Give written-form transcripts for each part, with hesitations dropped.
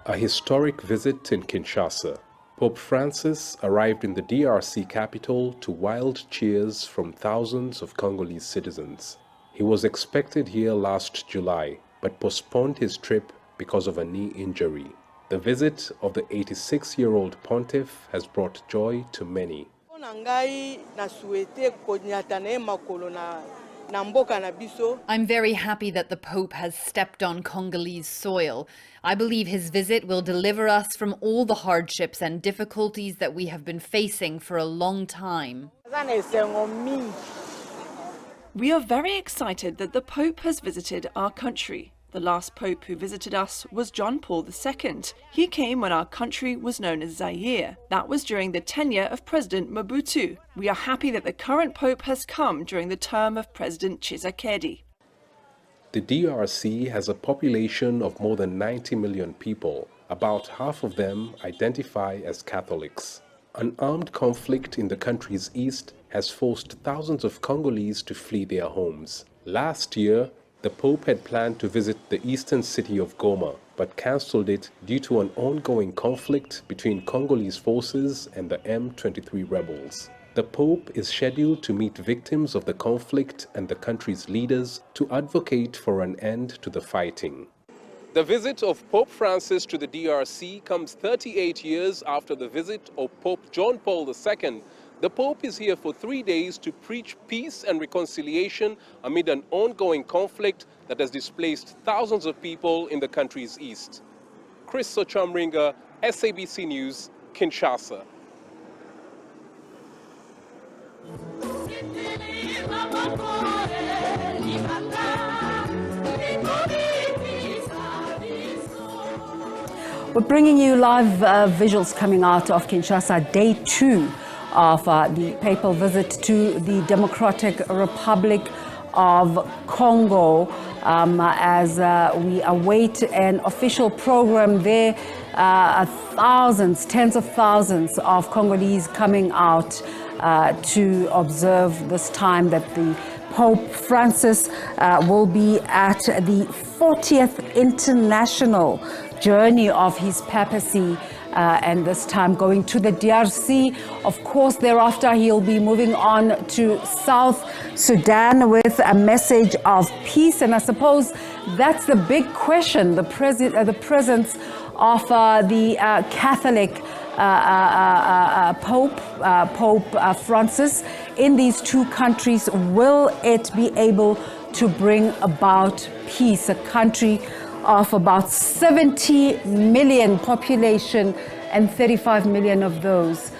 A historic visit in Kinshasa. Pope Francis arrived in the DRC capital to wild cheers from thousands of Congolese citizens. He was expected here last July, but postponed his trip because of a knee injury. The visit of the 86-year-old pontiff has brought joy to many. I'm very happy that the Pope has stepped on Congolese soil. I believe his visit will deliver us from all the hardships and difficulties that we have been facing for a long time. We are very excited that the Pope has visited our country. The last Pope who visited us was John Paul II. He came when our country was known as Zaire. That was during the tenure of President Mobutu. We are happy that the current Pope has come during the term of President Tshisekedi. The DRC has a population of more than 90 million people. About half of them identify as Catholics. An armed conflict in the country's east has forced thousands of Congolese to flee their homes. Last year, the Pope had planned to visit the eastern city of Goma, but cancelled it due to an ongoing conflict between Congolese forces and the M23 rebels. The Pope is scheduled to meet victims of the conflict and the country's leaders to advocate for an end to the fighting. The visit of Pope Francis to the DRC comes 38 years after the visit of Pope John Paul II. The Pope is here for 3 days to preach peace and reconciliation amid an ongoing conflict that has displaced thousands of people in the country's east. Chris Sochamringa, SABC News, Kinshasa. We're bringing you live visuals coming out of Kinshasa, day 2 of the papal visit to the Democratic Republic of Congo as we await an official program there. Thousands, tens of thousands of Congolese coming out to observe this time that the Pope Francis will be at the 40th international journey of his papacy, and this time going to the DRC. Of course, thereafter he'll be moving on to South Sudan with a message of peace. And I suppose that's the big question, the presence of the Catholic Pope Francis in these two countries. Will it be able to bring about peace? A country of about 70 million population, and 35 million of those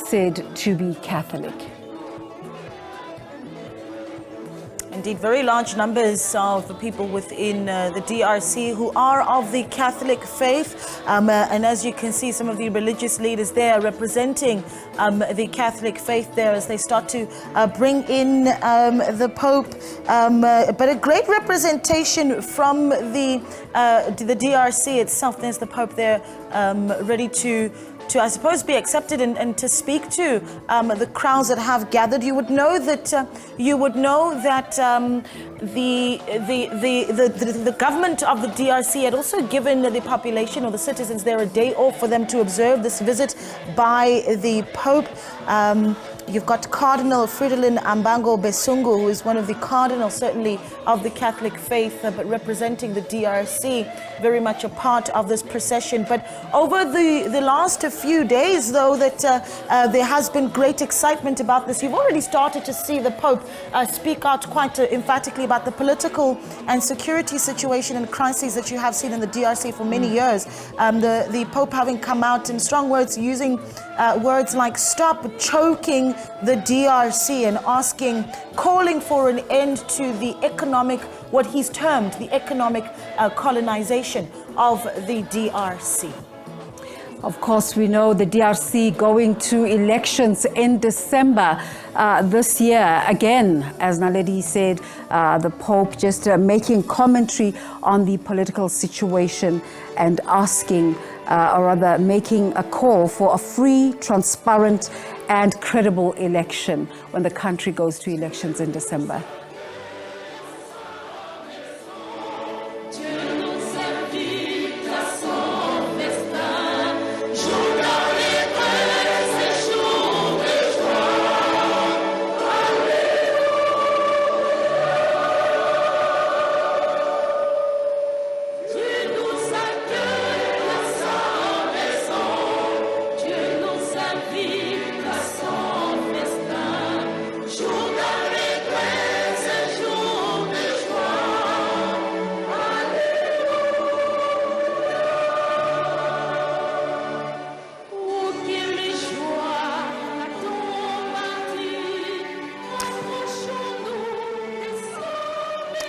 said to be Catholic. Indeed, very large numbers of the people within the DRC who are of the Catholic faith. And as you can see, some of the religious leaders there representing the Catholic faith there as they start to bring in the Pope. But a great representation from the DRC itself. There's the Pope there ready to I suppose be accepted and to speak to the crowds that have gathered. You would know that the government of the DRC had also given the population or the citizens there a day off for them to observe this visit by the Pope. You've got Cardinal Fridolin Ambango Besungu, who is one of the cardinals, certainly, of the Catholic faith, but representing the DRC, very much a part of this procession. But over the last few days, though, that there has been great excitement about this. You've already started to see the Pope speak out quite emphatically about the political and security situation and crises that you have seen in the DRC for many years. The Pope having come out in strong words, using words like "stop choking the DRC" and calling for an end to the economic, what he's termed the economic colonization of the DRC. Of course, we know the DRC going to elections in December this year. Again, as Naledi said, the Pope just making commentary on the political situation and asking, or rather making a call for a free, transparent and credible election when the country goes to elections in December.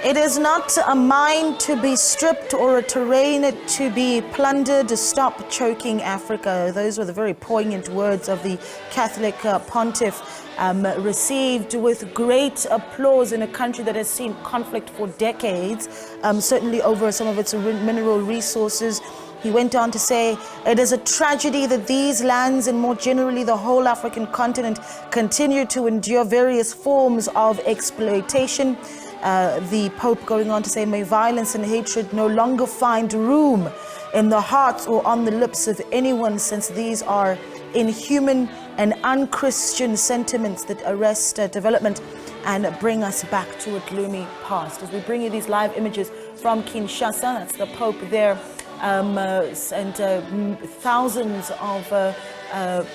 It is not a mind to be stripped or a terrain to be plundered. Stop choking Africa. Those were the very poignant words of the Catholic pontiff, received with great applause in a country that has seen conflict for decades, certainly over some of its mineral resources. He went on to say, it is a tragedy that these lands and more generally the whole African continent continue to endure various forms of exploitation. The Pope going on to say, may violence and hatred no longer find room in the hearts or on the lips of anyone, since these are inhuman and unchristian sentiments that arrest development and bring us back to a gloomy past. As we bring you these live images from Kinshasa, that's the Pope there, and thousands of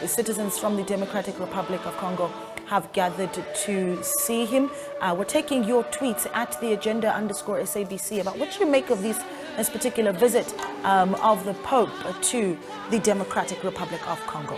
citizens from the Democratic Republic of Congo have gathered to see him. We're taking your tweets at the agenda_SABC about what you make of this particular visit of the Pope to the Democratic Republic of Congo.